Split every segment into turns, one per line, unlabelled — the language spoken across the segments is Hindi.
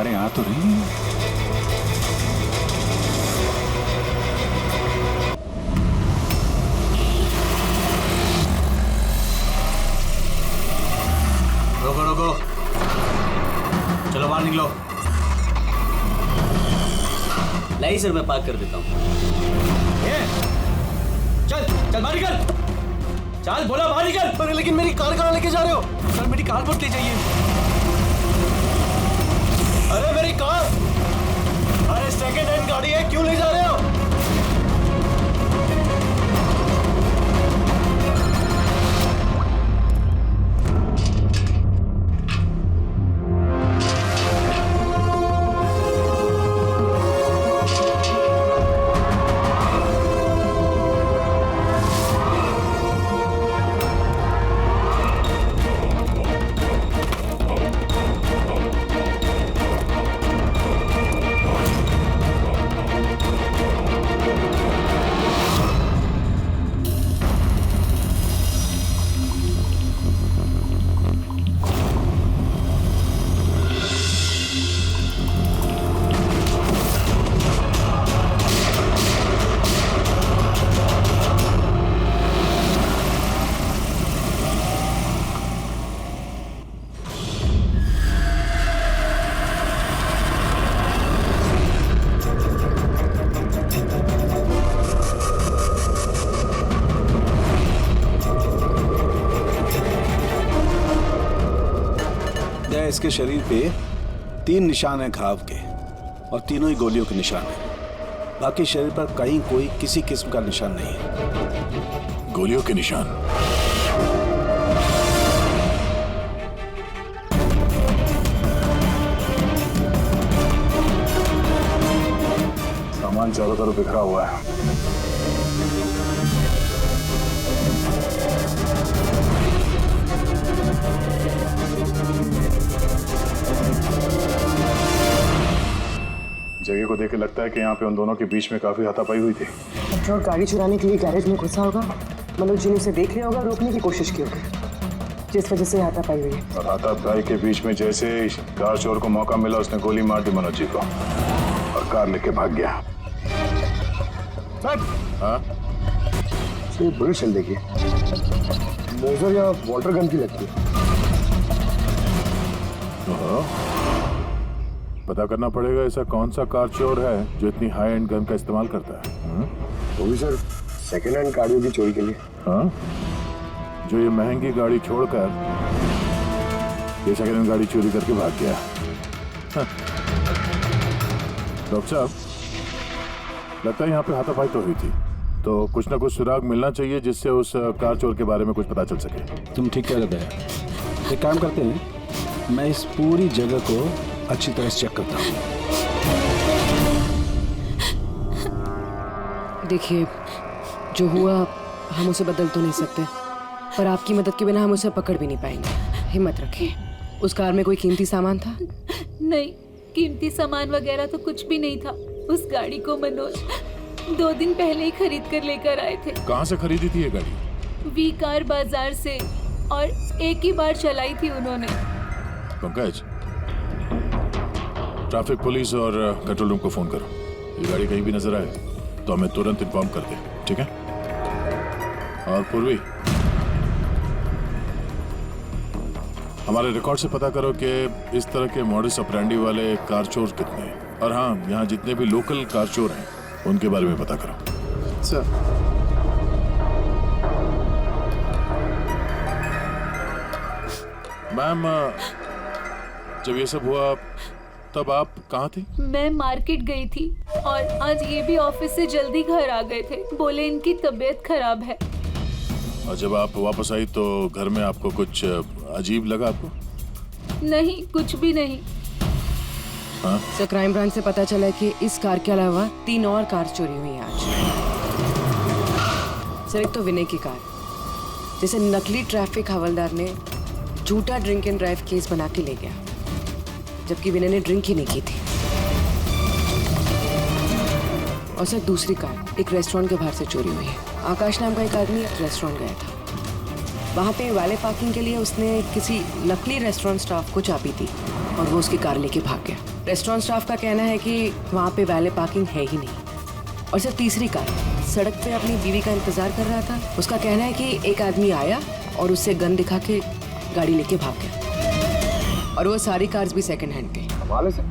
कारें आ तो रही हैं।
रोको रोको, चलो बाहर निकलो।
नहीं सर, मैं पार्क कर देता हूँ।
चल चल बाहर निकल, चल बोला बाहर निकल।
अरे लेकिन मेरी कार कहाँ लेके जा रहे हो?
सर मेरी कार मत ले जाइए।
अरे मेरी कार, अरे सेकंड हैंड गाड़ी है, क्यों ले जा रहे हो?
इसके शरीर पे 3 निशान हैं घाव के और तीनों ही गोलियों के निशान हैं। बाकी शरीर पर कहीं कोई किसी किस्म का निशान नहीं है।
गोलियों के निशान?
सामान चारों तरफ बिखरा हुआ है। जगह को देख के लगता है कि यहाँ पे उन दोनों के बीच में काफी हाथापाई हुई थी।
पेट्रोल गाड़ी चुराने के लिए गैरेज में घुसा होगा। मनोज जी ने उसे देख लिया होगा, रोकने की कोशिश की होगी, जिस वजह से हाथापाई हुई है।
और हाथापाई के बीच में जैसे कार चोर को मौका मिला, उसने गोली मार दी मनोज जी को और कार लेके भाग गया।
हाँ?
बुलेट चल देखिए, मोजर या वाटर गन की लगती है।
पता करना पड़ेगा ऐसा कौन सा कार चोर है जो इतनी हाई एंड गन का इस्तेमाल करता है।
वो भी सर सेकेंड हैंड गाड़ियों की चोरी के लिए।
हाँ? जो ये महंगी गाड़ी छोड़कर ये सेकेंड हैंड गाड़ी चोरी करके भाग गया। हाँ। डॉक्टर साहब, लगता है यहाँ पे हाथापाई तो हुई थी, तो कुछ ना कुछ सुराग मिलना चाहिए जिससे उस कार चोर के बारे में कुछ पता चल सके।
तुम ठीक कह रहे थे। एक काम करते हैं, मैं इस पूरी जगह को अच्छी तरह से चेक करता हूँ।
देखिए, जो हुआ हम उसे बदल तो नहीं सकते, पर आपकी मदद के बिना हम उसे पकड़ भी नहीं पाएंगे। हिम्मत रखिए। उस कार में कोई कीमती सामान था?
नहीं, कीमती सामान वगैरह तो कुछ भी नहीं था। उस गाड़ी को मनोज 2 दिन पहले ही खरीद कर लेकर आए थे।
कहाँ से खरीदी थी ये गाड़ी?
वी कार बाजार से, और एक ही बार चलाई थी उन्होंने।
पंकज, ट्रैफिक पुलिस और कंट्रोल रूम को फोन करो। ये गाड़ी कहीं भी नजर आए तो हमें तुरंत इन्फॉर्म कर दे, ठीक है? और पूर्वी, हमारे रिकॉर्ड से पता करो कि इस तरह के मॉडस ऑपरेंडी वाले कार चोर कितने हैं। और हाँ, यहाँ जितने भी लोकल कार चोर हैं उनके बारे में पता करो।
सर,
मैम, जब ये सब हुआ तब आप कहाँ थी?
मैं मार्केट गई थी और आज ये भी ऑफिस से जल्दी घर आ गए थे। बोले इनकी तबीयत खराब है।
और जब आप वापस आई तो घर में आपको कुछ अजीब लगा आपको?
नहीं, कुछ भी नहीं।
हाँ?
सर, क्राइम ब्रांच से पता चला कि इस कार के अलावा 3 और कार चोरी हुई है आज। सर, एक तो विनय की कार, जिसे नकली ट्रैफिक हवलदार ने झूठा ड्रिंक एंड ड्राइव केस बना के ले गया, जबकि विनय ने ड्रिंक ही नहीं की थी। और सर, दूसरी कार एक रेस्टोरेंट के बाहर से चोरी हुई है। आकाश नाम का एक आदमी रेस्टोरेंट गया था। वहाँ पे वाले पार्किंग के लिए उसने किसी नकली रेस्टोरेंट स्टाफ को चाबी दी और वो उसकी कार लेके भाग गया। रेस्टोरेंट स्टाफ का कहना है कि वहाँ पे वाले पार्किंग है ही नहीं। और सर तीसरी कार सड़क पे अपनी बीवी का इंतजार कर रहा था। उसका कहना है कि एक आदमी आया और उससे गन दिखा के गाड़ी लेके भाग गया। और वो सारी कार्स भी सेकंड हैंड थे।
कमाल है सर,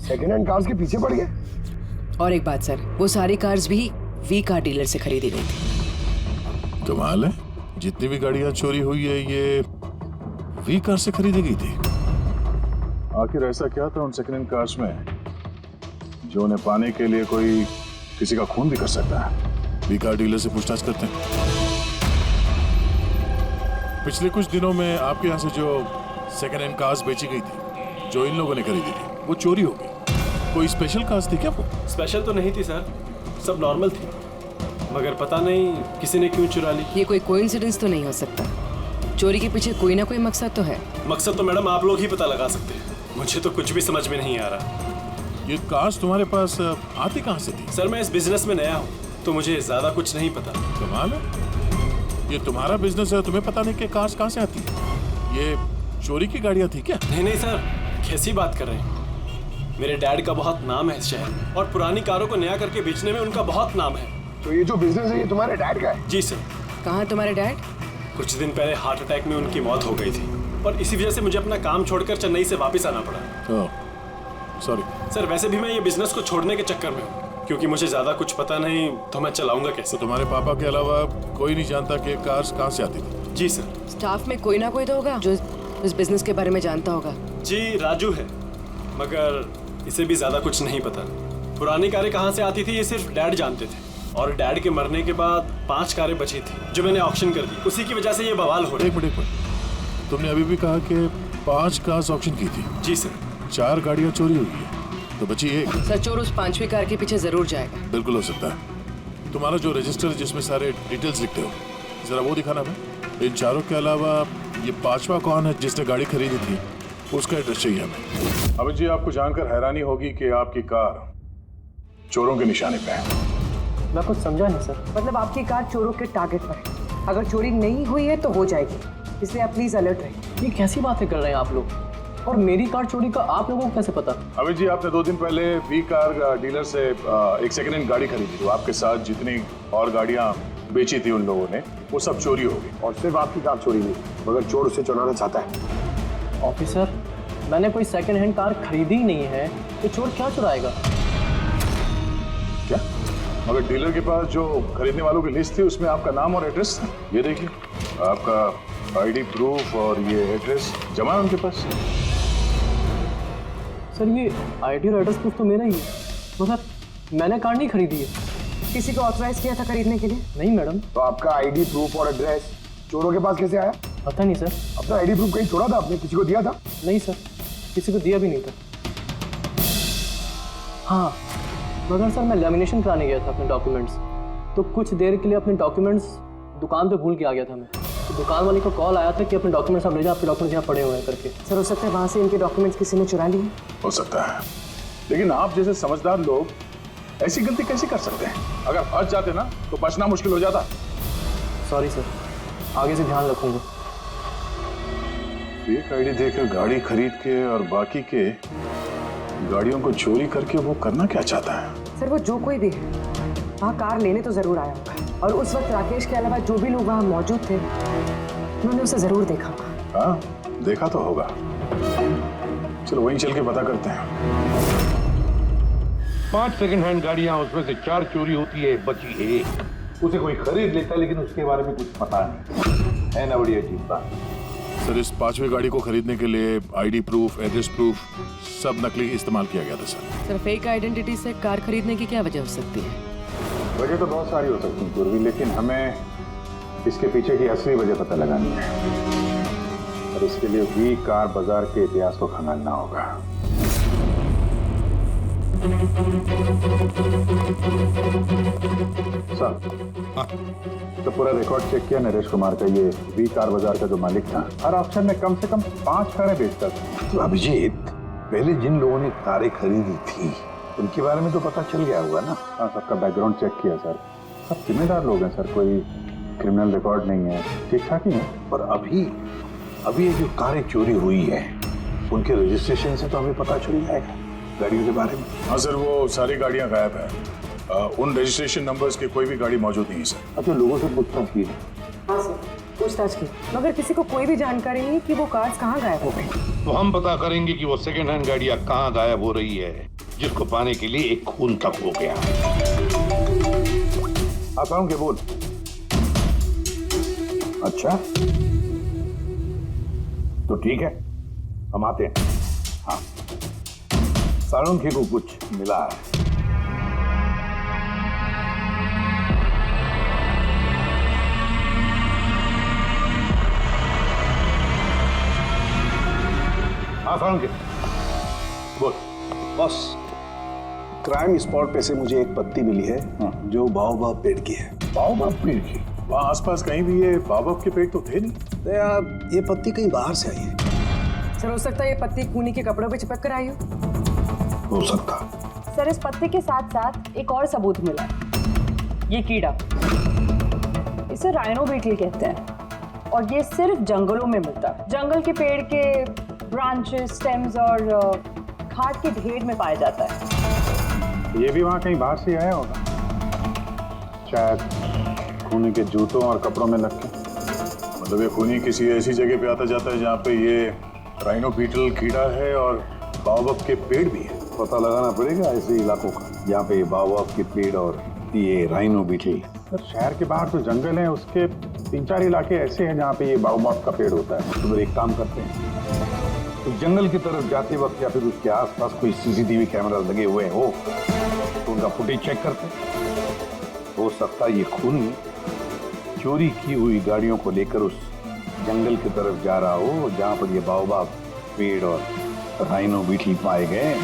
सेकंड हैंड कार्स के पीछे पड़ गए।
और एक बात सर, वो सारी कार्स भी वी कार डीलर से खरीदी गई थी।
कमाल है, जितनी भी गाड़ियां चोरी हुई है ये वी कार से खरीदी गई थी।
आखिर ऐसा क्या था उन सेकंड हैंड कार्स में जो उन्हें पाने के लिए कोई किसी का खून भी कर सकता है?
वी कार डीलर से पूछताछ करते हैं। पिछले कुछ दिनों में आपके यहाँ से जो सेकंड हैंड कार्स बेची गई थी, जो इन लोगों ने खरीदी थी, वो चोरी हो गई। कोई स्पेशल कार्स थी क्या वो?
स्पेशल तो नहीं थी सर, सब नॉर्मल थी, मगर पता नहीं किसी ने क्यों चुरा ली।
ये कोई कोइंसिडेंस तो नहीं हो सकता। चोरी के पीछे कोई ना कोई मकसद तो है।
मकसद तो मैडम आप लोग ही पता लगा सकते हैं, मुझे तो कुछ भी समझ में नहीं आ रहा।
ये कार्स तुम्हारे पास आती कहाँ से थी?
सर मैं इस बिजनेस में नया हूँ तो मुझे ज्यादा कुछ नहीं पता।
कमाल है, ये तुम्हारा बिजनेस है, तुम्हें पता नहीं कि कार्स कहाँ से आती है? ये चोरी की गाड़ियाँ थी क्या?
नहीं नहीं सर, कैसी बात कर रहे हैं? मेरे डैड का बहुत नाम है इस शहर और पुरानी कारों को नया करके बेचने में उनका बहुत नाम है।
तो ये जो बिजनेस है ये तुम्हारे डैड का है?
जी सर।
कहाँ तुम्हारे डैड?
कुछ दिन पहले हार्ट अटैक में उनकी मौत हो गई थी और इसी वजह से मुझे अपना काम छोड़कर चेन्नई से वापस आना पड़ा।
सॉरी
सर, वैसे भी मैं ये बिजनेस को छोड़ने के चक्कर में हूँ क्योंकि मुझे ज्यादा कुछ पता नहीं, तो मैं चलाऊंगा कैसे?
तो तुम्हारे पापा के अलावा कोई नहीं जानता कि कार्स कहाँ से आती थी?
जी सर।
स्टाफ में कोई ना कोई तो होगा जो इस बिजनेस के बारे में जानता होगा।
जी राजू है, मगर इसे भी ज्यादा कुछ नहीं पता। पुरानी कारें कहाँ से आती थी ये सिर्फ डैड जानते थे और डैड के मरने के बाद 5 कारें बची थी जो मैंने ऑक्शन कर दी, उसी की वजह से ये बवाल हो रहा है।
एक मिनट, तुमने अभी भी कहा कि 5 कार्स ऑक्शन की थी।
जी सर।
4 गाड़ियाँ चोरी हुई है तो बची एक।
सर चोर उस 5वीं कार के पीछे जरूर जाएगा।
बिल्कुल हो सकता है। तुम्हारा जो रजिस्टर जिसमें सारे डिटेल्स लिखते हो, जरा वो दिखाना मैं। इन 4 के अलावा ये 5वां कौन है जिसने गाड़ी खरीदी थी, उसका एड्रेस चाहिए हमें।
अमित जी, आपको जानकर हैरानी होगी कि आपकी कार चोरों के निशाने पे है।
मैं कुछ समझा नहीं सर।
मतलब आपकी कार चोरों के टारगेट पर है। अगर चोरी नहीं हुई है तो हो जाएगी, इसलिए आप प्लीज अलर्ट रहिए।
ये कैसी बातें कर रहे हैं आप लोग? और मेरी कार चोरी का आप लोगों को कैसे पता?
अमित जी, आपने 2 दिन पहले वी कार डीलर से एक सेकंड हैंड गाड़ी खरीदी थी। आपके साथ जितनी और गाड़ियां बेची थी उन लोगों ने, वो सब चोरी हो गई।
और सिर्फ आपकी कार चोरी नहीं, मगर चोर उसे चुराना चाहता है।
ऑफिसर, मैंने कोई सेकंड हैंड कार खरीदी ही नहीं है, तो चोर क्या चुराएगा?
क्या? मगर डीलर के पास जो खरीदने वालों की लिस्ट थी उसमें आपका नाम और एड्रेस था। ये देखिए, आपका आईडी प्रूफ और ये एड्रेस जमा है उनके पास।
सर ये आईडी और एड्रेस प्रूफ तो मेरा ही है, मगर मैंने कार नहीं खरीदी है।
किसी को ऑथराइज किया था खरीदने के लिए?
नहीं मैडम।
तो आपका आईडी प्रूफ और एड्रेस चोरों के पास कैसे आया?
पता नहीं सर।
अपना आईडी प्रूफ कहीं छोड़ा था आपने? किसी को दिया था?
नहीं सर, किसी को दिया भी नहीं था। हाँ, मगर सर मैं लेमिनेशन कराने गया था अपने डॉक्यूमेंट्स, तो कुछ देर के लिए अपने डॉक्यूमेंट्स दुकान पे भूल के आ गया था मैं। तो दुकान वाले को कॉल आया था कि अपने डॉक्यूमेंट्स आप ले जाओ, आपके डॉक्यूमेंट्स यहाँ पड़े हुए हैं करके।
सर हो सकता है वहाँ से इनके डॉक्यूमेंट्स किसी ने चुरा लिए।
हो सकता है, लेकिन आप जैसे समझदार लोग ऐसी गलती कैसे कर सकते हैं? अगर फंस जाते ना तो बचना मुश्किल हो जाता।
सॉरी सर, आगे से ध्यान रखूंगा।
फेक आईडी देकर गाड़ी खरीद के और बाकी के गाड़ियों को चोरी करके वो करना क्या चाहता है?
सर वो जो कोई भी है वहाँ कार लेने तो जरूर आया होगा और उस वक्त राकेश के अलावा जो भी लोग वहाँ मौजूद थे उन्होंने उसे जरूर देखा होगा।
हाँ, देखा तो होगा। चलो वहीं चल के पता करते हैं।
5 सेकंड हैंड गाड़ियां, उसमें से 4 चोरी होती है, बची एक। उसे कोई खरीद लेता है लेकिन उसके बारे में कुछ पता नहीं है ना। बड़ी अजीब बात।
सर इस 5वीं गाड़ी को खरीदने के लिए आईडी प्रूफ, एड्रेस प्रूफ सब नकली इस्तेमाल किया गया था सर।
सर फेक आइडेंटिटी से कार खरीदने की क्या वजह हो सकती है?
वजह तो बहुत सारी हो सकती है पूर्वी, लेकिन हमें इसके पीछे की असली वजह पता लगानी है और इसके लिए वी कार बाजार के इतिहास को खंगालना होगा। सर, तो पूरा रिकॉर्ड चेक किया नरेश कुमार का, ये वी कार बाजार का जो मालिक था हर ऑप्शन में कम से कम 5 कारें बेचता था।
तो अभिजीत, पहले जिन लोगों ने कारें खरीदी थी उनके बारे में तो पता चल गया होगा ना?
हाँ, सबका बैकग्राउंड चेक किया सर। सब जिम्मेदार लोग हैं सर, कोई क्रिमिनल रिकॉर्ड नहीं है, ठीक ठाक ही है। पर अभी अभी ये जो कारें चोरी हुई है उनके रजिस्ट्रेशन से तो हमें पता चल जाएगा गाड़ियों के बारे में।
हाँ सर, वो सारी गाड़ियाँ गायब हैं। उन रजिस्ट्रेशन नंबर्स की कोई भी गाड़ी मौजूद नहीं है सर।
अच्छा, लोगों से पूछताछ की है?
हाँ सर, पूछताछ की, मगर किसी को कोई भी जानकारी नहीं कि वो कार्स कहाँ गायब हो गई।
तो हम पता करेंगे कि वो सेकंड हैंड गाड़ियां कहाँ गायब हो रही है, जिसको पाने के लिए एक खून तक हो गया।
आता हूँ, क्या बोल? अच्छा तो ठीक है, हम आते हैं। हाँ, सालुंखे को कुछ मिला है। हाँ सालुंखे, बोल।
बॉस, क्राइम स्पॉट पे से मुझे एक पत्ती मिली है जो बाओबाब पेड़ की है।
बाओबाब पेड़ की?
वहाँ आसपास कहीं भी ये बाबा के पेड़ तो थे नहीं।
तो यार, ये पत्ती कहीं बाहर से आई है।
सर, हो सकता है ये पत्ती खूनी के कपड़ों पे चिपक कर आई
हो सकता।
सर, इस पत्ते के साथ साथ एक और सबूत मिला, ये कीड़ा, इसे राइनो बीटल कहते हैं और ये सिर्फ जंगलों में मिलता है। जंगल के पेड़ के ब्रांचेस, स्टेम्स और खाद के ढेर में पाया जाता है।
ये भी वहाँ कहीं बाहर से आया होगा, शायद खूनी के जूतों और कपड़ों में लग के।
मतलब ये खूनी किसी ऐसी जगह पे आता जाता है जहाँ पे ये राइनो बीटल कीड़ा है और बाओबाब के पेड़ भी है।
पता लगाना पड़ेगा ऐसे इलाकों का जहाँ पे बाओबाब के पेड़ और ये राइनो बीटल। सर, शहर के बाहर तो जंगल है, उसके 3-4 इलाके ऐसे हैं जहाँ पे ये बाओबाब का पेड़ होता है। तो फिर एक काम करते हैं, तो जंगल की तरफ जाते वक्त या फिर उसके आसपास कोई सीसीटीवी कैमरा लगे हुए हो तो उनका फुटेज चेक करते हैं। हो सकता है ये खूनी चोरी की हुई गाड़ियों को लेकर उस जंगल की तरफ जा रहा हो जहाँ पर ये बाओबाब पेड़ और राइनो बीटल पाए गए।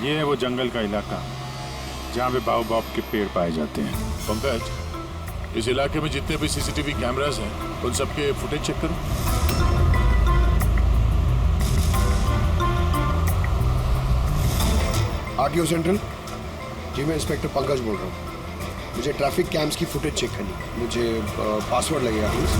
ये है वो जंगल का इलाका जहाँ पे बाओबाब के पेड़ पाए जाते हैं।
पंकज, इस इलाके में जितने भी सीसीटीवी कैमरास हैं उन सबके फुटेज चेक करो।
आरटीओ सेंट्रल जी, मैं इंस्पेक्टर पंकज बोल रहा हूँ। मुझे ट्रैफिक कैम्स की फुटेज चेक करनी है। मुझे पासवर्ड लगेगा प्लीज।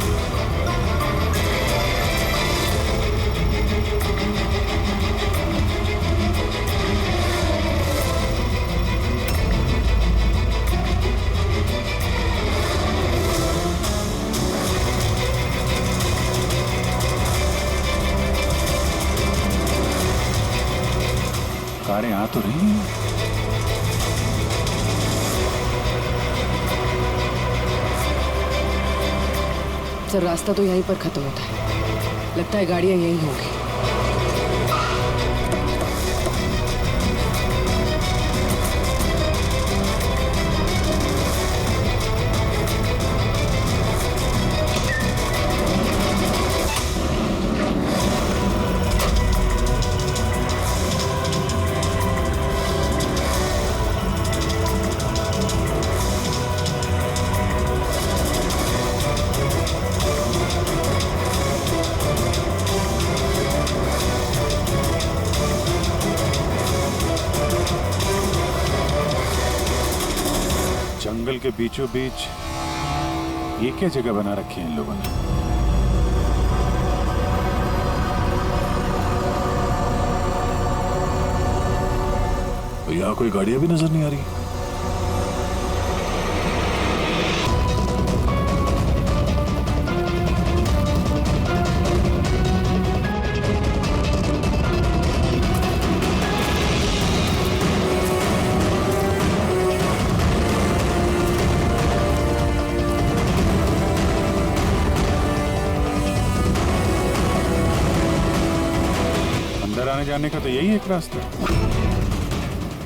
कारें आ तो रही हैं।
सर, रास्ता तो यहीं पर खत्म होता है, लगता है गाड़ियां यहीं होंगी।
जंगल के बीचों बीच ये क्या जगह बना रखी है इन लोगों ने?
तो यहाँ कोई गाड़ियां भी नजर नहीं आ रही।
अंदर आने जाने का तो यही एक रास्ता है,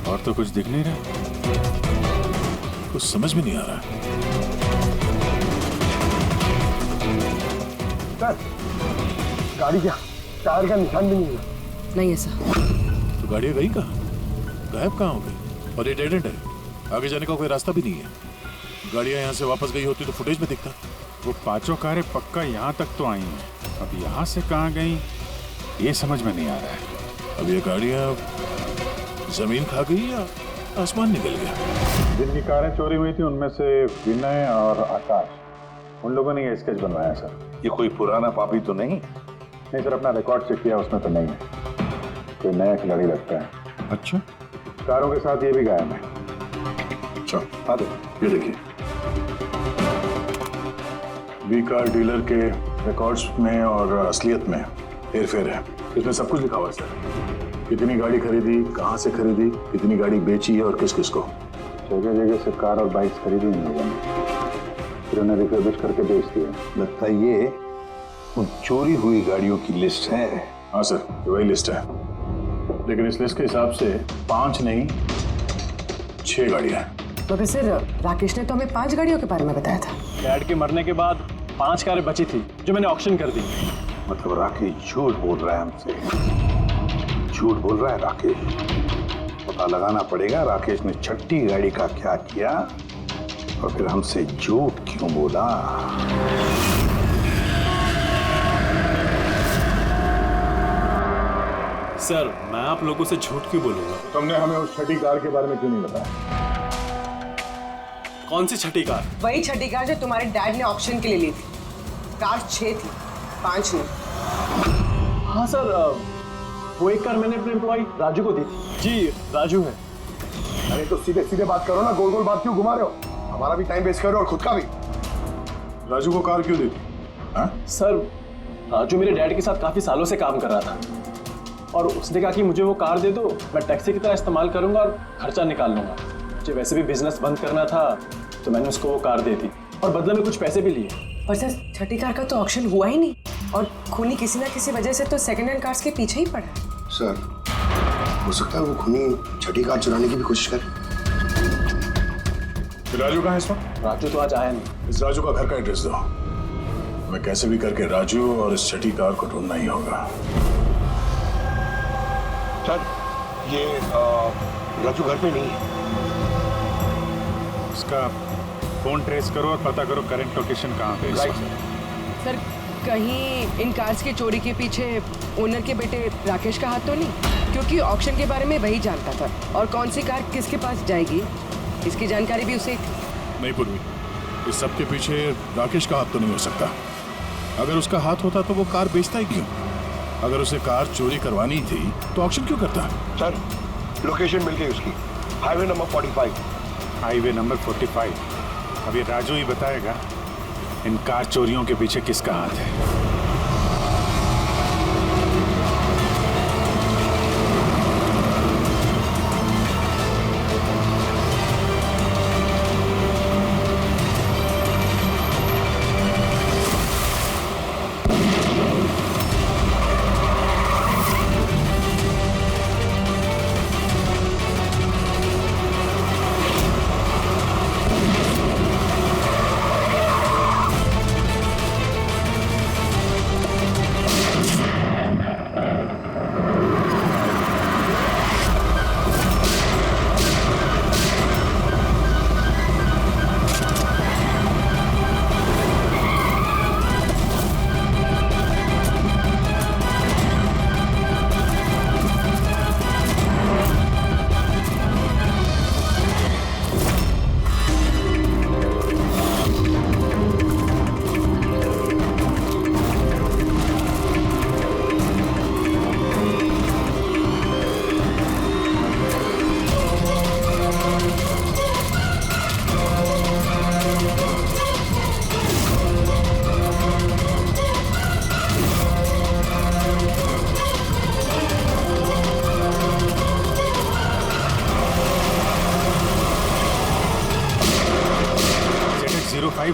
और तो कुछ दिख नहीं रहा,
कुछ समझ में नहीं आ रहा।
सर, गाड़ी क्या टायर का निशान भी नहीं है।
नहीं ऐसा।
तो गाड़ियां गई कहाँ, गायब कहाँ हो गई? और ये डेड एंड है, आगे जाने का कोई रास्ता भी नहीं है। गाड़ियां यहाँ से वापस गई होती तो फुटेज में दिखता।
वो पांचों कारें पक्का यहाँ तक तो आई हैं, अब यहाँ से कहाँ गई ये समझ में नहीं आ रहा है।
अब ये गाड़ियाँ जमीन खा गई या आसमान निकल गया?
जिनकी कारें चोरी हुई थी उनमें से विनय और आकाश, उन लोगों ने ये स्केच बनवाया सर।
ये कोई पुराना पापी तो नहीं?
नहीं सर, अपना रिकॉर्ड चेक किया, उसमें तो नहीं है। कोई नया खिलाड़ी लगता है।
अच्छा,
कारों के साथ ये भी गायब है।
अच्छा,
हाँ दे।
ये देखिए, बी कार डीलर के रिकॉर्ड्स में और असलियत में हेरफेर है। इसमें सब कुछ लिखा हुआ है सर। कितनी गाड़ी खरीदी, कहाँ से खरीदी, कितनी गाड़ी बेची है और किस किस को।
जगह जगह से कार और बाइक्स खरीदी इन लोगों ने, फिर उन्हें रिफर्बिश करके बेच दिया।
लगता है ये उन चोरी हुई गाड़ियों की लिस्ट है।
हाँ सर, ये वही लिस्ट है, लेकिन इस लिस्ट के हिसाब से 5 नहीं 6 गाड़ियाँ हैं।
मगर सर, राकेश ने तो हमें 5 गाड़ियों के बारे में बताया था।
डैड के मरने के बाद 5 कारें बची थी जो मैंने ऑक्शन कर दी।
मतलब राकेश झूठ बोल रहा है हमसे, झूठ बोल रहा है राकेश। पता लगाना पड़ेगा राकेश ने छठी गाड़ी का क्या किया और फिर हमसे झूठ क्यों बोला।
सर, मैं आप लोगों से झूठ क्यों बोलूंगा?
तुमने हमें उस छठी कार के बारे में क्यों नहीं बताया?
कौन सी छठी कार?
वही छठी कार जो तुम्हारे डैड ने ऑक्शन के लिए ली थी। कार 6 थी, 5 नहीं।
हाँ सर, वो एक कार मैंने अपने एम्प्लॉय राजू को दी थी। जी, राजू है।
अरे तो सीधे सीधे बात करो ना, गोल गोल बात क्यों घुमा रहे हो? हमारा भी टाइम वेस्ट कर रहे हो और खुद का भी।
राजू को कार क्यों दी थी? हाँ?
सर, राजू मेरे डैड के साथ काफी सालों से काम कर रहा था और उसने कहा कि मुझे वो कार दे दो, मैं टैक्सी की तरह इस्तेमाल करूंगा और खर्चा निकाल लूंगा। मुझे वैसे भी बिजनेस बंद करना था तो मैंने उसको वो कार दे दी और बदले में कुछ पैसे भी लिए।
पर सर, छठी कार का तो ऑक्शन हुआ ही नहीं और खूनी किसी ना किसी वजह से तो सेकंड हैंड कार्स के पीछे ही पड़ा है।
सर, हो सकता है वो खूनी छठी कार चुराने की भी कोशिश करे।
राजू कहाँ है इस वक्त?
राजू तो आज आया नहीं।
इस राजू का घर का एड्रेस दो। मैं कैसे भी करके राजू और इस छठी कार को ढूंढना ही होगा।
सर, ये राजू घर पे नहीं है।
उसका फोन ट्रेस करो और पता करो करंट लोकेशन कहाँ पे है इस वक्त।
सर, कहीं इन कार्स की चोरी के पीछे ओनर के बेटे राकेश का हाथ तो नहीं? क्योंकि ऑक्शन के बारे में वही जानता था और कौन सी कार किसके पास जाएगी इसकी जानकारी भी उसे थी।
नहीं पूर्वी, इस सब के पीछे राकेश का हाथ तो नहीं हो सकता। अगर उसका हाथ होता तो वो कार बेचता ही क्यों? अगर उसे कार चोरी करवानी थी तो ऑक्शन क्यों करता?
सर, लोकेशन मिल गई उसकी, हाईवे नंबर 45।
Highway number 45। अब ये राजू ही बताएगा इन कार चोरियों के पीछे किसका हाथ है।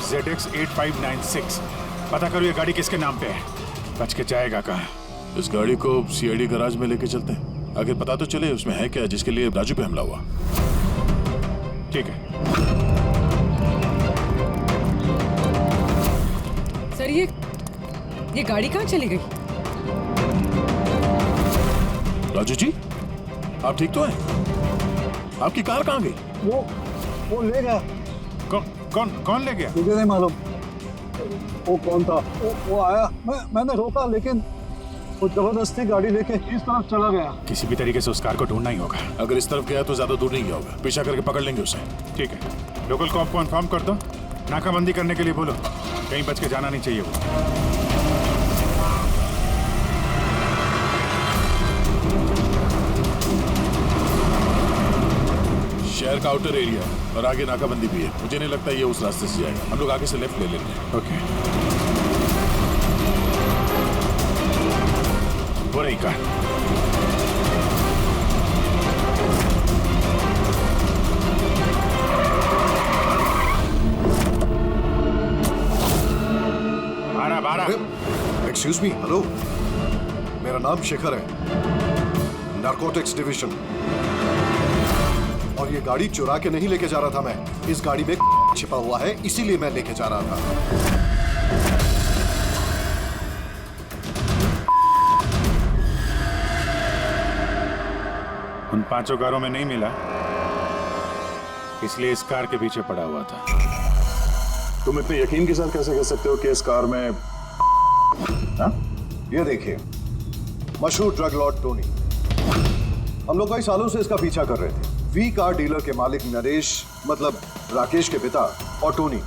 ZX8596। पता करो ये गाड़ी किसके नाम पे है। बच के जाएगा कहाँ?
इस गाड़ी को सीआईडी गैराज में लेके चलते हैं। आखिर पता तो चले उसमें है क्या जिसके लिए राजू पे हमला हुआ।
ठीक है
सर, ये गाड़ी कहाँ चली गई?
राजू जी, आप ठीक तो हैं? आपकी कार कहाँ गई?
वो ले गया।
कौन ले गया?
मुझे नहीं मालूम।
वो कौन था? वो आया, मैंने रोका, लेकिन वो जबरदस्ती गाड़ी लेके इस तरफ चला गया।
किसी भी तरीके से उस कार को ढूंढना ही होगा।
अगर इस तरफ गया तो ज्यादा दूर नहीं गया होगा, पीछा करके पकड़ लेंगे उसे।
ठीक है, लोकल कॉप को इन्फॉर्म कर दो, नाकाबंदी करने के लिए बोलो, कहीं बच के जाना नहीं चाहिए वो।
शहर का आउटर एरिया और आगे नाकाबंदी भी है। मुझे नहीं लगता ये उस रास्ते से जाएगा। हम लोग आगे से लेफ्ट ले लेंगे।
ओके, वो रही कार।
एक्सक्यूज मी, हेलो, मेरा नाम शेखर है, नारकोटिक्स डिवीजन। और ये गाड़ी चुरा के नहीं लेके जा रहा था मैं, इस गाड़ी में छिपा हुआ है, इसीलिए मैं लेके जा रहा था।
उन 5 कारों में नहीं मिला, इसलिए इस कार के पीछे पड़ा हुआ था।
तुम इतने यकीन के साथ कैसे कह सकते हो कि इस कार में?
हाँ? ये देखिए, मशहूर ड्रग लॉर्ड टोनी, हम लोग कई सालों से इसका पीछा कर रहे थे। वी कार डीलर के मालिक नरेश, मतलब राकेश के पिता, और टोनी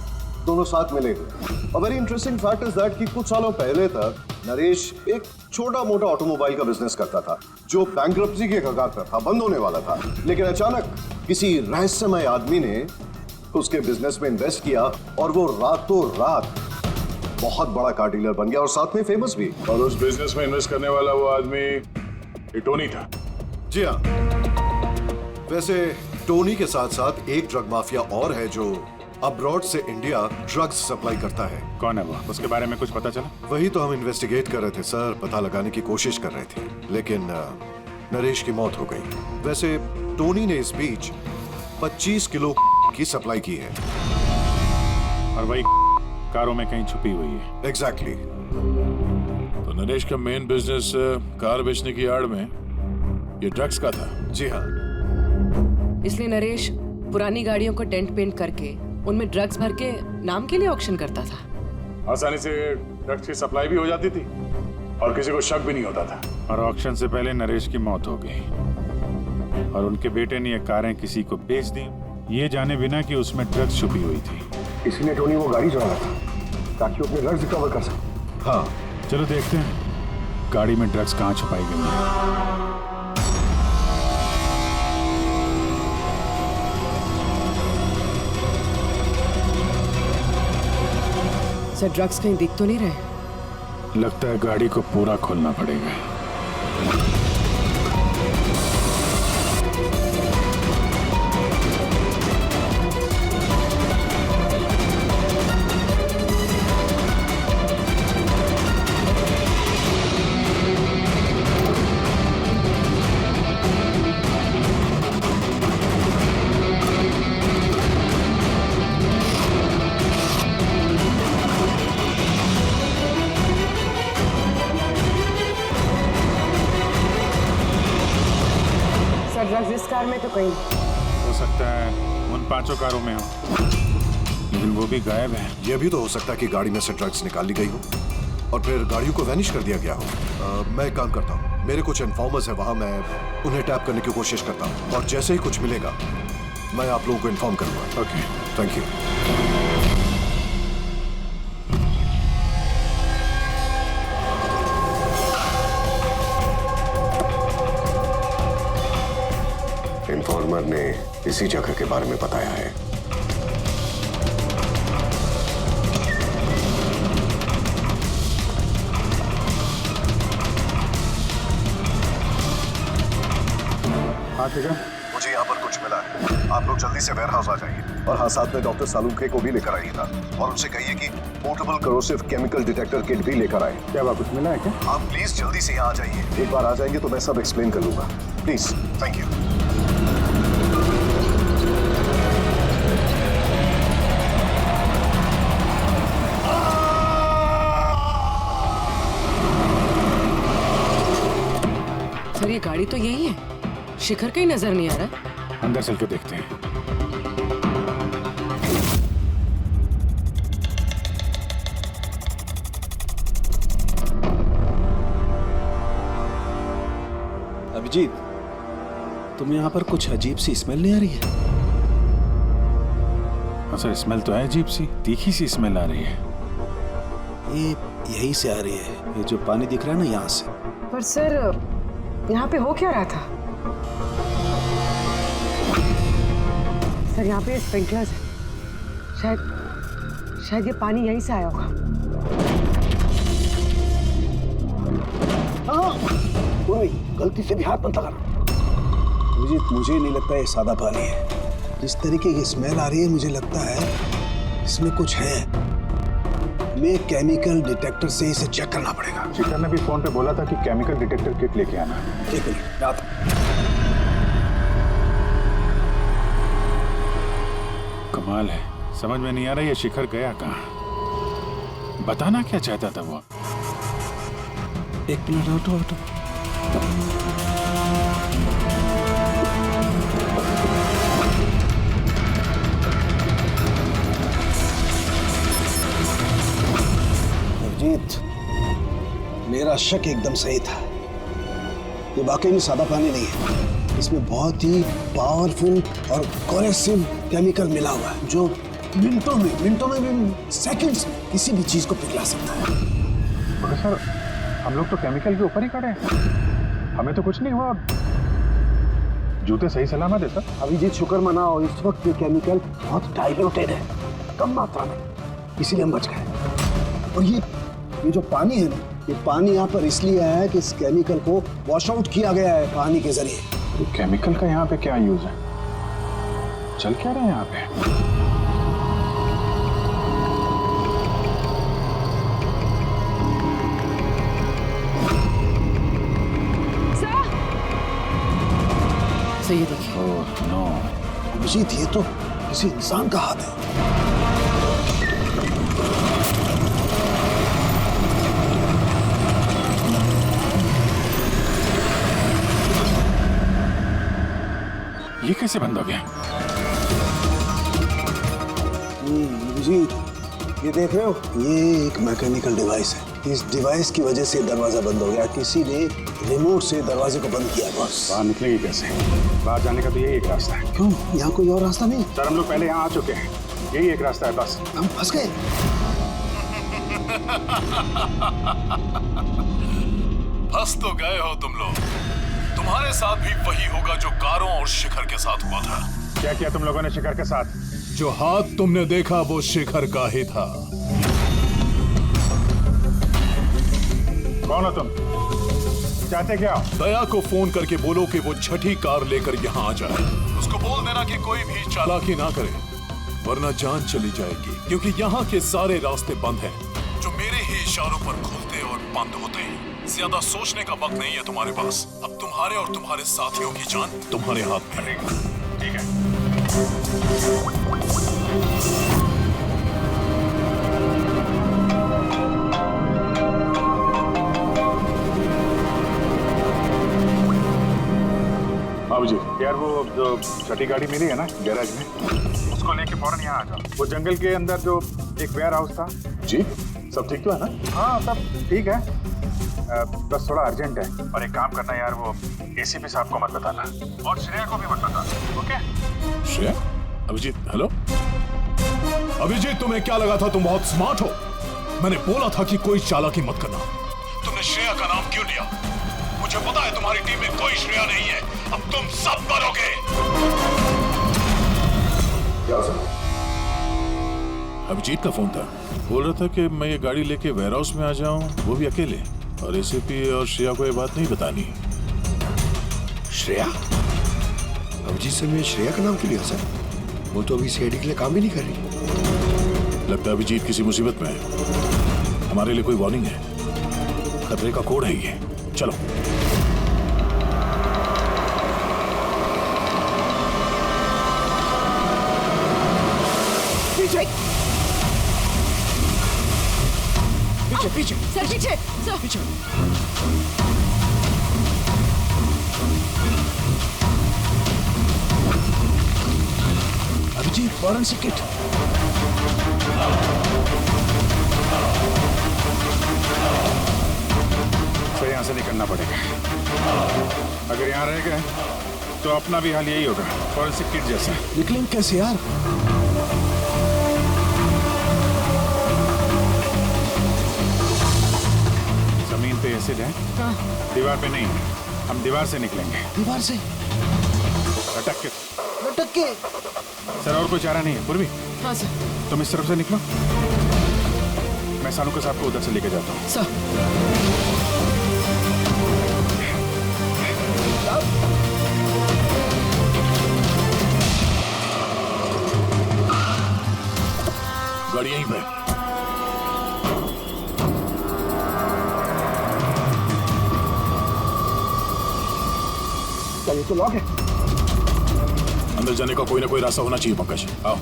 दोनों साथ मिले हुए। और very interesting fact is that कि कुछ सालों पहले तक नरेश एक छोटा मोटा ऑटोमोबाइल का बिजनेस करता था, जो बैंक्रप्सी के कगार पर था, बंद होने वाला था। लेकिन अचानक किसी रहस्यमय आदमी ने उसके बिजनेस में इन्वेस्ट किया और वो रातों रात बहुत बड़ा कार डीलर बन गया और साथ में फेमस भी।
और उस बिजनेस में इन्वेस्ट करने वाला वो आदमी टोनी था।
जी हाँ, वैसे टोनी के साथ साथ एक ड्रग माफिया और है जो अब्रॉड से इंडिया ड्रग्स सप्लाई करता है।
कौन है वो? उसके बारे में कुछ पता चला?
वही तो हम इन्वेस्टिगेट कर रहे थे सर, पता लगाने की कोशिश कर रहे थे, लेकिन नरेश की मौत हो गई। वैसे टोनी ने इस बीच 25 किलो की सप्लाई की है
और वही कारों में कहीं छुपी हुई है।
एग्जैक्टली।
तो नरेश का मेन बिजनेस कार बेचने की आड़ में ये ड्रग्स का था।
जी हाँ,
इसलिए नरेश पुरानी गाड़ियों को डेंट पेंट करके उनमें ड्रग्स भर के नाम के लिए ऑक्शन करता था।
आसानी से ड्रग्स की सप्लाई भी हो जाती थी और किसी को शक भी नहीं होता था।
और ऑक्शन से पहले नरेश की मौत हो गई और उनके बेटे ने ये कारें किसी को बेच दी, ये जाने बिना कि उसमें ड्रग्स छुपी हुई थी।
इसीलिए टोनी वो गाड़ी चला था ताकि वो अपने ड्रग्स रिकवर कर सके। हाँ,
चलो देखते हैं गाड़ी में ड्रग्स कहाँ छुपाई गई है।
सर, ड्रग्स कहीं दिख तो नहीं रहे?
लगता है गाड़ी को पूरा खोलना पड़ेगा।
ड्रग्स इस कार में तो कहीं
हो सकता है उन 5 कारों में हो, लेकिन वो भी गायब है।
यह भी तो हो सकता है कि गाड़ी में से ड्रग्स निकाल ली गई हो और फिर गाड़ियों को वैनिश कर दिया गया हो। मैं एक काम करता हूँ, मेरे कुछ इन्फॉर्मर्स है वहाँ, मैं उन्हें टैप करने की कोशिश करता हूँ और जैसे ही कुछ मिलेगा मैं आप लोगों को इन्फॉर्म करूँगा।
Okay,
thank you. इन्फॉर्मर ने इसी जगह के बारे में बताया है।
हाँ ठीक है,
मुझे यहाँ पर कुछ मिला है, आप लोग जल्दी से वेयर हाउस आ जाइए। और हाँ, साथ में डॉक्टर सालुंखे को भी लेकर आइएगा और उनसे कहिए कि portable corrosive chemical detector kit भी लेकर आए।
क्या वहाँ कुछ मिला है क्या?
आप प्लीज जल्दी से यहाँ आ जाइए। एक बार आ जाएंगे तो मैं सब एक्सप्लेन कर लूंगा। Please, thank you.
सर, ये गाड़ी तो यही है, शिखर कहीं नजर नहीं आ रहा।
अंदर चल के देखते हैं।
अभिजीत, तुम्हें यहाँ पर कुछ अजीब सी स्मेल नहीं आ रही है?
सर स्मेल तो है अजीब सी, तीखी सी स्मेल आ रही है।
ये यहीं से आ रही है, ये जो पानी दिख रहा है ना यहाँ से।
पर सर यहाँ पे हो क्या रहा था? सर यहाँ पे स्प्रिंकलर्स है, शायद ये पानी यहीं से आया होगा।
कोई गलती से भी हाथ मत लगा। अभिजीत, मुझे नहीं लगता ये सादा पानी है। जिस तरीके की स्मेल आ रही है मुझे लगता है इसमें कुछ है। हमें केमिकल डिटेक्टर से इसे चेक करना पड़ेगा।
शिखर ने भी फोन पे बोला था कि केमिकल डिटेक्टर किट लेके आना।
एक मिनट, रात
कमाल है, समझ में नहीं आ रहा ये शिखर गया कहाँ। बताना क्या चाहता था वो?
एक मिनट, हटो। अभिजीत, मेरा शक एकदम सही था। ये वाकई में सादा पानी नहीं है। इसमें बहुत ही पावरफुल और कोरेसिव केमिकल मिला हुआ है जो मिनटों में भी, सेकंड्स में किसी भी चीज को पिघला सकता है।
मगर सर, हम लोग तो केमिकल के ऊपर ही खड़े हैं, हमें तो कुछ नहीं हुआ। जूते सही सलामत है सर।
अभिजीत, शुक्र मनाओ, इस वक्त ये केमिकल बहुत डाइल्यूटेड है, कम मात्रा में, इसीलिए हम बच गए। और ये जो पानी है ना, ये पानी यहाँ पर इसलिए आया है कि इस केमिकल को वॉश आउट किया गया है पानी के जरिए।
तो केमिकल का यहाँ पे क्या यूज है? चल क्या रहा है यहाँ पे?
ये देखिए।
ओह नो
अभिजीत, ये तो किसी इंसान का हाथ है।
ये कैसे बंद हो गया?
अभिजीत, ये देख रहे हो, ये एक मैकेनिकल डिवाइस है। इस डिवाइस की वजह से दरवाजा बंद हो गया। किसी ने रिमोट से दरवाजे को बंद किया। बस
बाहर निकलेंगे कैसे? बाहर जाने का तो यही एक रास्ता है।
क्यों, यहाँ कोई और रास्ता नहीं?
सर, हम लोग पहले यहाँ आ चुके हैं, यही एक रास्ता है बस।
हम फंस गए।
फंस तो गए हो तुम लोग। तुम्हारे साथ भी वही होगा जो कारों और शिखर के साथ हुआ था।
क्या किया तुम लोगों ने शिखर के साथ?
जो हाथ तुमने देखा वो शिखर का ही था।
कौन हो तुम? चाहते क्या?
दया को फोन करके बोलो कि वो छठी कार लेकर यहाँ आ जाए। उसको बोल देना कि कोई भी चालाकी ना करे, वरना जान चली जाएगी। क्योंकि यहाँ के सारे रास्ते बंद हैं, जो मेरे ही इशारों पर खुलते और बंद होते हैं। ज्यादा सोचने का वक्त नहीं है तुम्हारे पास। अब तुम्हारे और तुम्हारे साथियों की जान तुम्हारे हाथ में है।
ठीक है।
जी
यार, वो जो छठी गाड़ी मिली है ना गैराज में, उसको लेके फौरन यहाँ आ जाओ। वो जंगल के अंदर जो एक वेयर हाउस था।
जी, सब ठीक तो है ना?
हाँ, सब ठीक है, बस थोड़ा अर्जेंट है। और एक काम करना यार, वो एसीपी साहब को मत बताना और श्रेया को भी मत बताना, ओके?
श्रेया? अभिजीत, हेलो अभिजीत, तुम्हें क्या लगा था तुम बहुत स्मार्ट हो? मैंने बोला था कि कोई चालाकी मत करना। तुमने श्रेया का नाम क्यों लिया? मुझे पता है तुम्हारी टीम में कोई श्रेया नहीं है। अब तुम सब मरोगे। अभिजीत का फोन था, बोल रहा था कि मैं ये गाड़ी लेके वेयर हाउस में आ जाऊं, वो भी अकेले। और एसीपी और श्रेया को ये बात नहीं बतानी।
श्रेया? अभिजीत से मैं श्रेया का नाम क्यों लिया सर? वो तो अभी सीआईडी के लिए काम भी नहीं कर रही।
लगता है अभिजीत किसी मुसीबत में है। हमारे लिए कोई वार्निंग है, खतरे का कोड है ये। चलो।
पीछे
पीछे पीछे
सर, पीछे सर,
पीछे।
Abhijit, forensic kit.
सही
यहाँ से निकलना पड़ेगा। अगर यहाँ रह गए तो अपना भी हाल यही होगा, फॉरेंसिक किट जैसा।
निकलेंगे कैसे यार?
जमीन पे एसिड है, दीवार पे नहीं। हम दीवार से निकलेंगे।
दीवार से?
लटक के।
लटक के?
सर और कोई चारा नहीं है पूर्वी?
हाँ सर।
तुम इस तरफ से निकलो, मैं सानू के साथ को उधर से लेके जाता हूँ।
सर
गाड़ी यहीं पे।
क्या ये तो लॉक है?
अंदर जाने का कोई ना कोई रास्ता होना चाहिए पंकज, आओ।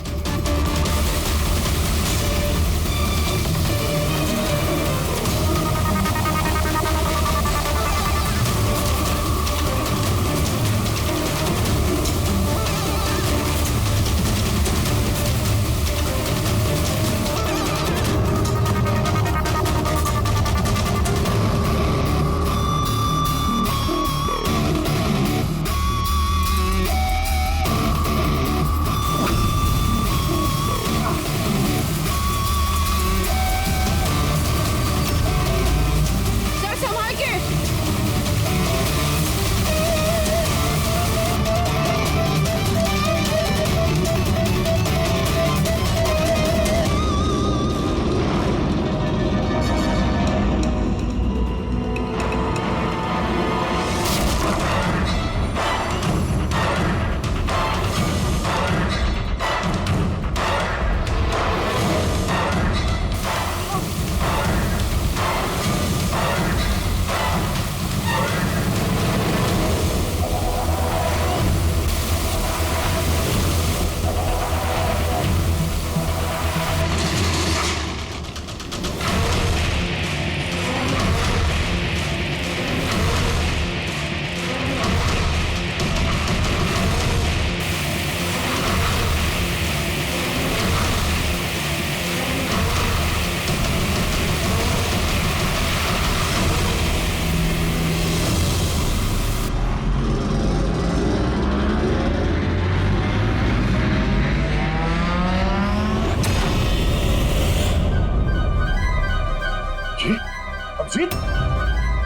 अभिजीत,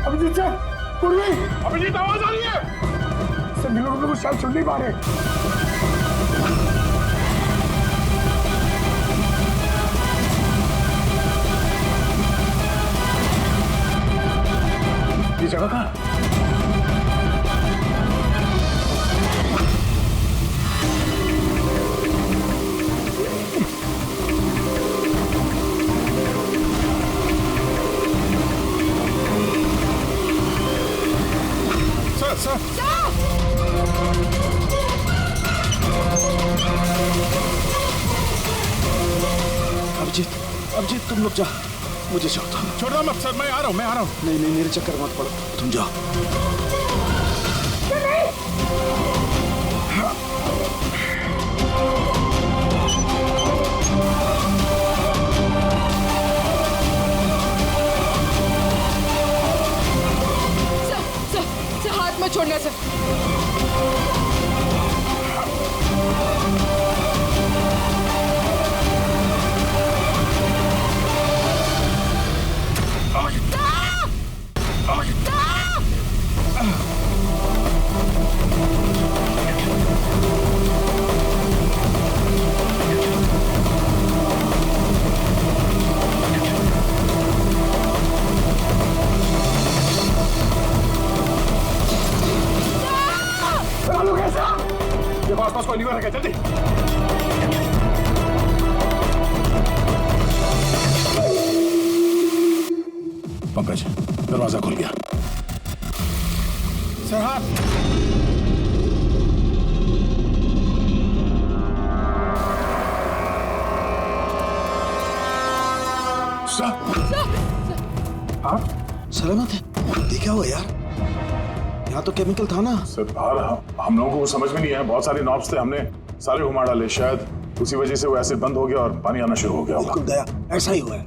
अभिजीत सर, पूर्वी, अभिजीत आवाज आ रही है। सर मिलों को शायद सुन नहीं पा रहे। ये जगह कहाँ?
सर
अभिजीत तुम लोग जा, मुझे छोड़ दो।
छोड़ दो मत सर, मैं आ रहा हूँ।
नहीं मेरे चक्कर मत पड़ो, तुम जाओ।
सर हाथ मत छोड़ना सर।
आसपास कोई लीवर है क्या? जल्दी।
पंकज, दरवाजा खुल गया।
सर हाथ।
हाँ सलामत है? देखा हुआ यार, यहाँ तो केमिकल था ना।
सर बाहर हम लोगों को समझ में नहीं आया, बहुत सारे नॉब्स थे, हमने सारे घुमा डाले, शायद उसी वजह से वो एसिड बंद हो गया और पानी आना शुरू हो गया।
बिल्कुल दया, ऐसा ही हुआ है।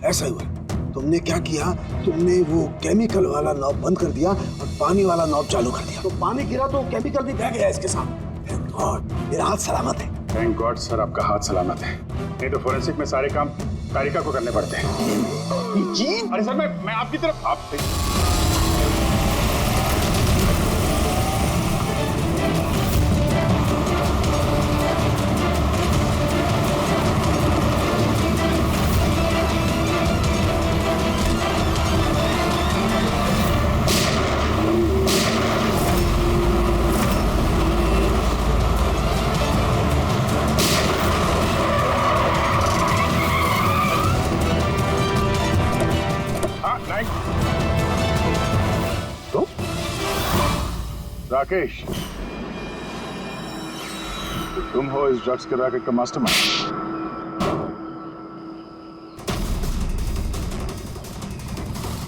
तुमने क्या किया, तुमने वो केमिकल वाला नॉब बंद कर दिया और पानी वाला नॉब चालू कर दिया, तो पानी गिरा तो केमिकल भी बह गया इसके साथ। थैंक गॉड मेरा हाथ सलामत है।
थैंक गॉड सर, आपका हाथ सलामत है। नहीं तो फोरेंसिक में सारे काम तारिका को करने पड़ते हैं।
जी
अरे सर मैं आपकी तरफ आप
राकेश, तुम हो इस ड्रग्स के रैकेट का मास्टरमाइंड।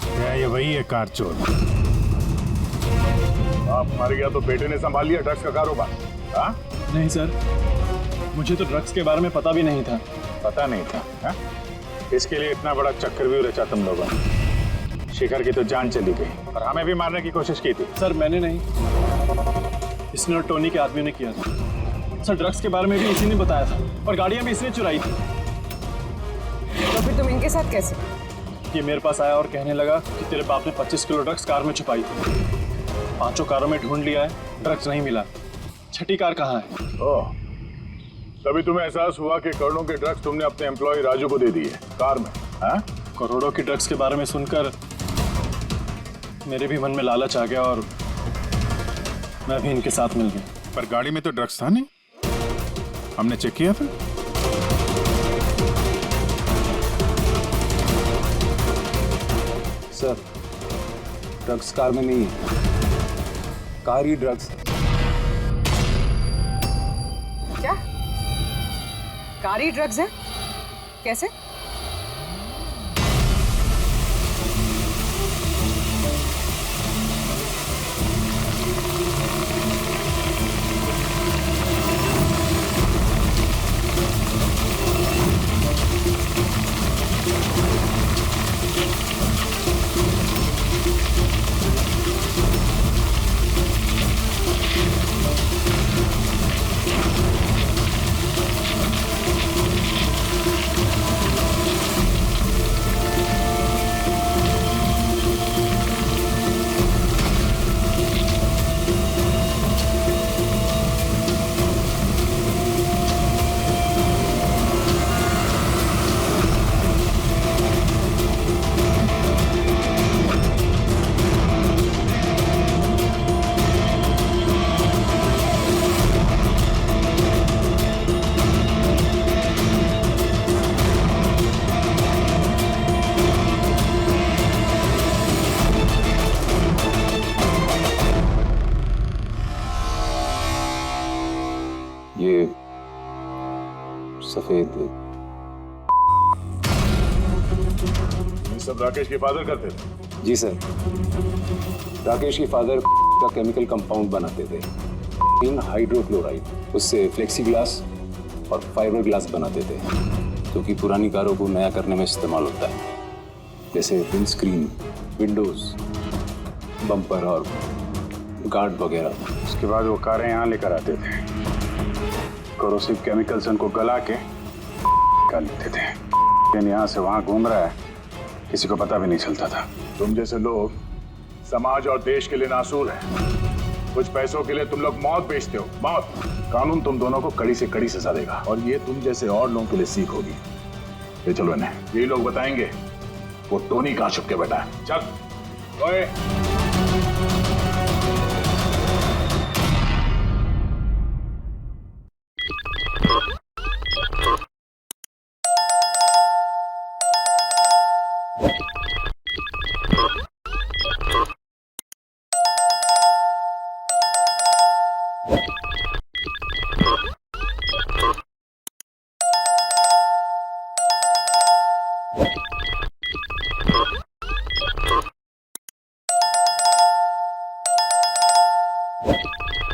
क्या ये वही है कार चोर?
आप मर गया तो बेटे ने संभाल लिया ड्रग्स का कारोबार? हाँ?
नहीं सर, मुझे तो ड्रग्स के बारे में पता भी नहीं था।
पता नहीं था? हा? इसके लिए इतना बड़ा चक्रव्यूह रचा तुम लोगों ने। शिखर की तो जान चली गई और हमें भी मारने की कोशिश की थी।
सर मैंने नहीं, इसने और टोनी के आदमी ने किया था। सर ड्रग्स के बारे में भी इसी ने बताया था और गाड़ियां भी इसने चुराई थी।
तो फिर तुम इनके साथ कैसे?
ये मेरे पास आया और कहने लगा कि तेरे बाप ने 25 किलो ड्रग्स कार में छुपाई थी। 5 कारों में ढूंढ लिया है, ड्रग्स नहीं मिला। छठी कार कहाँ है?
ओह, तभी तुम्हें एहसास हुआ कि करोड़ों के ड्रग्स तुमने अपने एम्प्लॉय राजू को दे दिए कार में। हाँ?
करोड़ों की ड्रग्स के बारे में सुनकर मेरे भी मन में लालच आ गया और मैं भी इनके साथ मिल गया।
पर गाड़ी में तो ड्रग्स था नहीं, हमने चेक किया था।
सर ड्रग्स कार में नहीं है, कार ही ड्रग्स।
क्या कार ही ड्रग्स है? कैसे?
ये सफेद।
ये सब राकेश के फादर करते थे?
जी सर, राकेश के फादर का केमिकल कंपाउंड बनाते थे, इन हाइड्रोक्लोराइड। उससे फ्लेक्सी ग्लास और फाइबर ग्लास बनाते थे, जो कि पुरानी कारों को नया करने में इस्तेमाल होता है, जैसे विंडस्क्रीन, विंडोज, बम्पर और गार्ड वगैरह।
उसके बाद वो कारें यहाँ लेकर आते थे, कोरोसिव केमिकल से उनको गला के निकाल लेते थे। लेकिन यहाँ से वहाँ घूम रहा है, किसी को पता भी नहीं चलता था।
तुम जैसे लोग समाज और देश के लिए नासूर हैं। कुछ पैसों के लिए तुम लोग मौत बेचते हो, मौत। कानून तुम दोनों को कड़ी से कड़ी सजा देगा और ये तुम जैसे और लोगों के लिए सीख होगी। ये चलो इन्हें, यही लोग बताएंगे वो टोनी कहाँ छुप के बैठा है। चल ओए।
What?